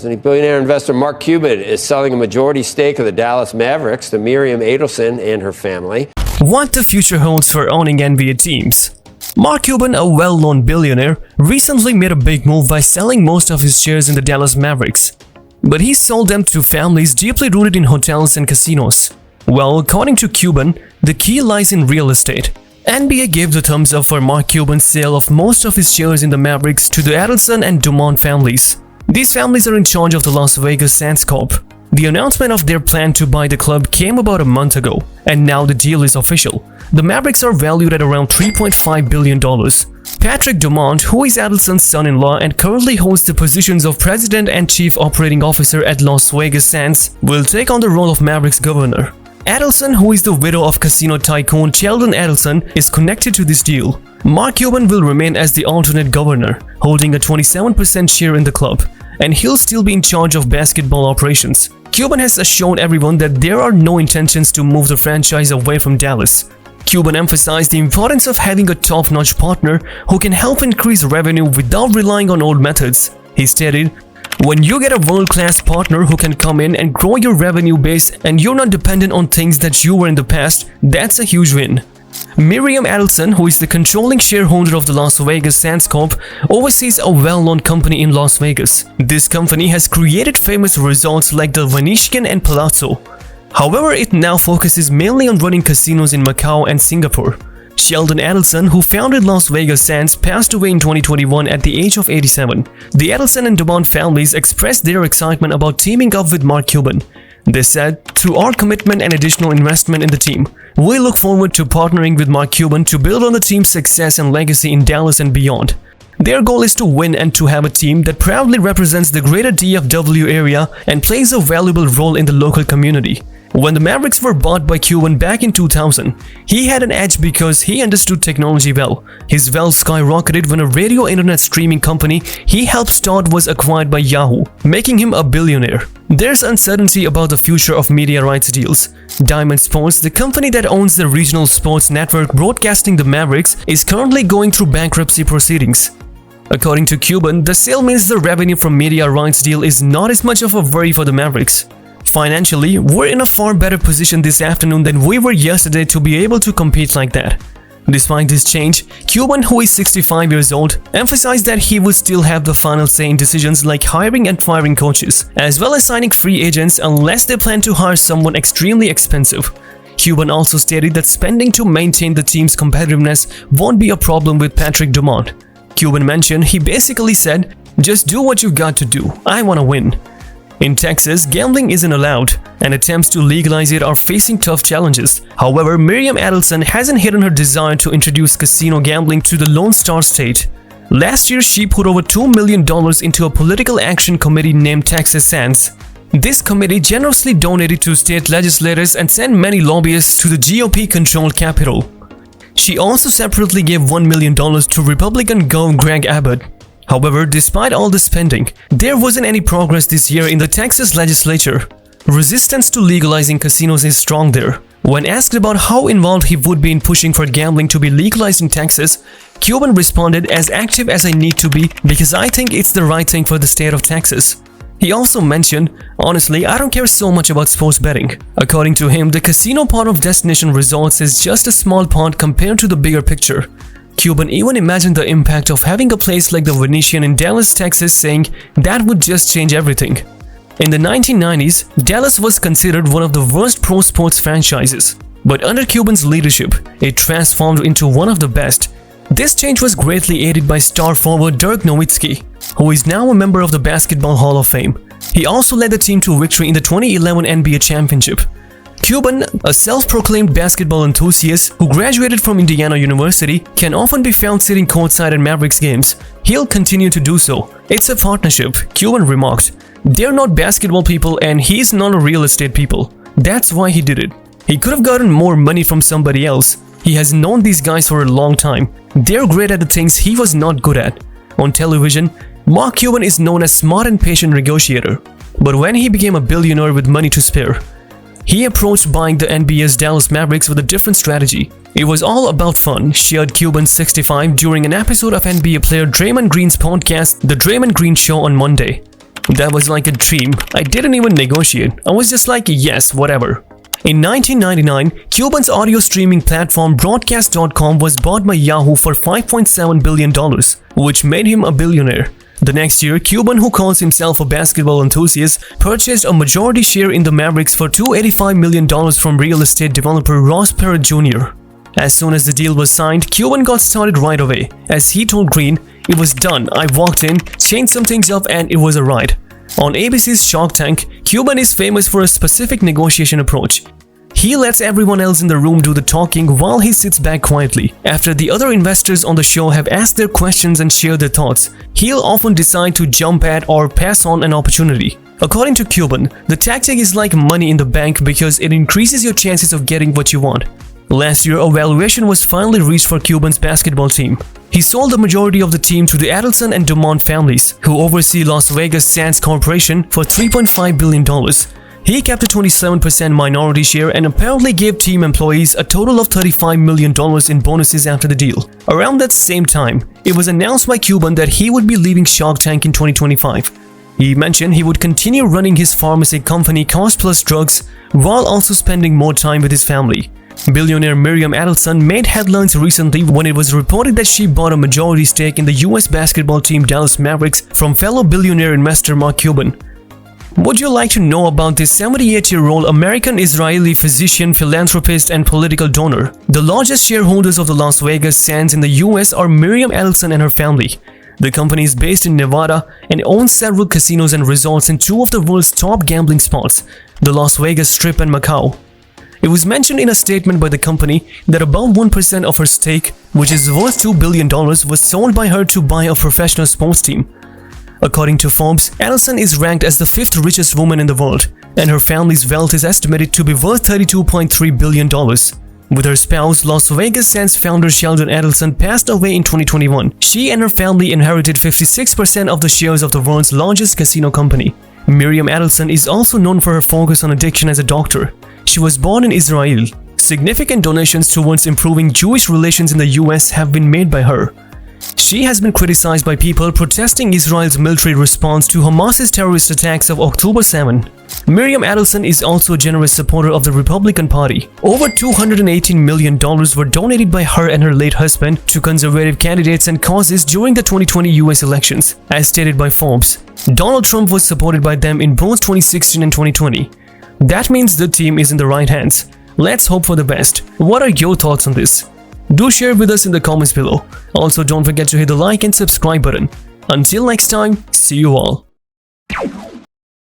Billionaire investor Mark Cuban is selling a majority stake of the Dallas Mavericks to Miriam Adelson and her family. What the future holds for owning NBA teams. Mark Cuban, a well-known billionaire, recently made a big move by selling most of his shares in the Dallas Mavericks. But he sold them to families deeply rooted in hotels and casinos. Well, according to Cuban, the key lies in real estate. NBA gave the thumbs up for Mark Cuban's sale of most of his shares in the Mavericks to the Adelson and Dumont families. These families are in charge of the Las Vegas Sands Corp. The announcement of their plan to buy the club came about a month ago, and now the deal is official. The Mavericks are valued at around $3.5 billion. Patrick Dumont, who is Adelson's son-in-law and currently holds the positions of President and Chief Operating Officer at Las Vegas Sands, will take on the role of Mavericks governor. Adelson, who is the widow of casino tycoon Sheldon Adelson, is connected to this deal. Mark Cuban will remain as the alternate governor, holding a 27% share in the club, and he'll still be in charge of basketball operations. Cuban has assured everyone that there are no intentions to move the franchise away from Dallas. Cuban emphasized the importance of having a top-notch partner who can help increase revenue without relying on old methods. He stated, "When you get a world-class partner who can come in and grow your revenue base and you're not dependent on things that you were in the past, that's a huge win." Miriam Adelson, who is the controlling shareholder of the Las Vegas Sands Corp, oversees a well-known company in Las Vegas. This company has created famous resorts like the Venetian and Palazzo. However, it now focuses mainly on running casinos in Macau and Singapore. Sheldon Adelson, who founded Las Vegas Sands, passed away in 2021 at the age of 87. The Adelson and Dumont families expressed their excitement about teaming up with Mark Cuban. They said, "Through our commitment and additional investment in the team, we look forward to partnering with Mark Cuban to build on the team's success and legacy in Dallas and beyond. Their goal is to win and to have a team that proudly represents the greater DFW area and plays a valuable role in the local community." When the Mavericks were bought by Cuban back in 2000, he had an edge because he understood technology well. His wealth skyrocketed when a radio internet streaming company he helped start was acquired by Yahoo, making him a billionaire. There's uncertainty about the future of media rights deals. Diamond Sports, the company that owns the regional sports network broadcasting the Mavericks, is currently going through bankruptcy proceedings. According to Cuban, the sale means the revenue from media rights deal is not as much of a worry for the Mavericks. Financially, we're in a far better position this afternoon than we were yesterday to be able to compete like that. Despite this change, Cuban, who is 65 years old, emphasized that he would still have the final say in decisions like hiring and firing coaches, as well as signing free agents unless they plan to hire someone extremely expensive. Cuban also stated that spending to maintain the team's competitiveness won't be a problem with Patrick Dumont. Cuban mentioned he basically said, "Just do what you got to do. I want to win." In Texas, gambling isn't allowed, and attempts to legalize it are facing tough challenges. However, Miriam Adelson hasn't hidden her desire to introduce casino gambling to the Lone Star State. Last year, she put over $2 million into a political action committee named Texas Sands. This committee generously donated to state legislators and sent many lobbyists to the GOP-controlled Capitol. She also separately gave $1 million to Republican Gov. Greg Abbott. However, despite all the spending, there wasn't any progress this year in the Texas legislature. Resistance to legalizing casinos is strong there. When asked about how involved he would be in pushing for gambling to be legalized in Texas, Cuban responded, "As active as I need to be because I think it's the right thing for the state of Texas." He also mentioned, "Honestly, I don't care so much about sports betting." According to him, the casino part of destination resorts is just a small part compared to the bigger picture. Cuban even imagined the impact of having a place like the Venetian in Dallas, Texas, saying that would just change everything. In the 1990s, Dallas was considered one of the worst pro sports franchises, but under Cuban's leadership, it transformed into one of the best. This change was greatly aided by star forward Dirk Nowitzki, who is now a member of the Basketball Hall of Fame. He also led the team to victory in the 2011 NBA Championship. Cuban, a self-proclaimed basketball enthusiast who graduated from Indiana University, can often be found sitting courtside at Mavericks games. He'll continue to do so. "It's a partnership," Cuban remarked. "They're not basketball people and he's not a real estate people. That's why he did it. He could have gotten more money from somebody else. He has known these guys for a long time. They're great at the things he was not good at." On television, Mark Cuban is known as smart and patient negotiator. But when he became a billionaire with money to spare, he approached buying the NBA's Dallas Mavericks with a different strategy. "It was all about fun," shared Cuban 65 during an episode of NBA player Draymond Green's podcast, The Draymond Green Show, on Monday. That was like a dream. I didn't even negotiate. I was just like, yes, whatever. In 1999, Cuban's audio streaming platform Broadcast.com was bought by Yahoo for $5.7 billion, which made him a billionaire. The next year, Cuban, who calls himself a basketball enthusiast, purchased a majority share in the Mavericks for $285 million from real estate developer Ross Perot Jr. As soon as the deal was signed, Cuban got started right away. As he told Green, "It was done. I walked in, changed some things up, and it was a ride." On ABC's Shark Tank, Cuban is famous for a specific negotiation approach. He lets everyone else in the room do the talking while he sits back quietly. After the other investors on the show have asked their questions and shared their thoughts, he'll often decide to jump at or pass on an opportunity. According to Cuban, the tactic is like money in the bank because it increases your chances of getting what you want. Last year, a valuation was finally reached for Cuban's basketball team. He sold the majority of the team to the Adelson and Dumont families, who oversee Las Vegas Sands Corporation, for $3.5 billion. He kept a 27% minority share and apparently gave team employees a total of $35 million in bonuses after the deal. Around that same time, it was announced by Cuban that he would be leaving Shark Tank in 2025. He mentioned he would continue running his pharmacy company Cost Plus Drugs while also spending more time with his family. Billionaire Miriam Adelson made headlines recently when it was reported that she bought a majority stake in the US basketball team Dallas Mavericks from fellow billionaire investor Mark Cuban. Would you like to know about this 78-year-old American-Israeli physician, philanthropist, and political donor? The largest shareholders of the Las Vegas Sands in the US are Miriam Adelson and her family. The company is based in Nevada and owns several casinos and resorts in two of the world's top gambling spots, the Las Vegas Strip and Macau. It was mentioned in a statement by the company that about 1% of her stake, which is worth $2 billion, was sold by her to buy a professional sports team. According to Forbes, Adelson is ranked as the 5th richest woman in the world, and her family's wealth is estimated to be worth $32.3 billion. With her spouse, Las Vegas Sands founder Sheldon Adelson passed away in 2021. She and her family inherited 56% of the shares of the world's largest casino company. Miriam Adelson is also known for her focus on addiction as a doctor. She was born in Israel. Significant donations towards improving Jewish relations in the US have been made by her. She has been criticized by people protesting Israel's military response to Hamas's terrorist attacks of October 7. Miriam Adelson is also a generous supporter of the Republican Party. Over $218 million were donated by her and her late husband to conservative candidates and causes during the 2020 US elections, as stated by Forbes. Donald Trump was supported by them in both 2016 and 2020. That means the team is in the right hands. Let's hope for the best. What are your thoughts on this? Do share with us in the comments below. Also, don't forget to hit the like and subscribe button. Until next time, see you all.